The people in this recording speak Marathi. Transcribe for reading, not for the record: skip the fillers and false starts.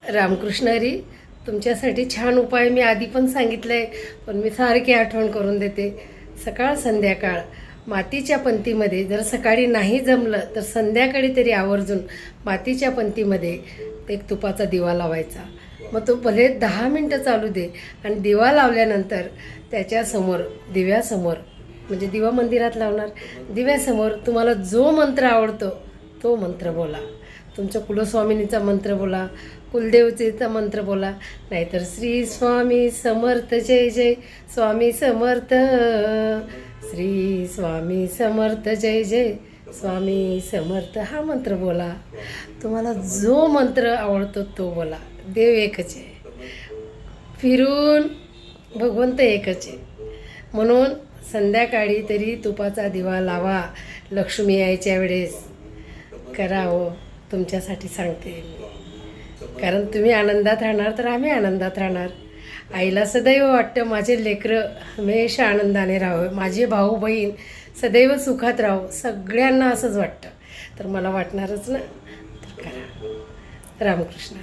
रामकृष्ण हरी. तुमच्यासाठी छान उपाय मी आधी पण सांगितलं आहे, पण मी सारखी आठवण करून देते. सकाळ संध्याकाळ मातीच्या पंतीमध्ये, जर सकाळी नाही जमलं तर संध्याकाळी तरी आवर्जून मातीच्या पंतीमध्ये एक तुपाचा दिवा लावायचा. मग तो भले 10 मिनटं चालू दे, आणि दिवा लावल्यानंतर त्याच्यासमोर, दिव्यासमोर, म्हणजे दिवा मंदिरात लावणार, दिव्यासमोर तुम्हाला जो मंत्र आवडतो तो मंत्र बोला. तुमच्या कुलस्वामिनीचा मंत्र बोला, कुलदेवतेचा मंत्र बोला, नाहीतर श्री स्वामी समर्थ जय जय, स्वामी समर्थ, श्री स्वामी समर्थ जय जय, स्वामी समर्थ, हा मंत्र बोला. तुम्हाला जो मंत्र आवडतो तो बोला. देव एकच आहे, फिरून भगवंत एकच आहे. म्हणून संध्याकाळी तरी तुपाचा दिवा लावा. लक्ष्मी यायच्या वेळेस करा हो. तुमच्यासाठी सांगते मी, कारण तुम्ही आनंदात राहणार तर आम्ही आनंदात राहणार. आईला सदैव वाटतं माझे लेकरं हमेशा आनंदाने राहावं, माझे भाऊ बहीण सदैव सुखात राहावं. सगळ्यांना असंच वाटतं, तर मला वाटणारच ना. तर करा. रामकृष्ण.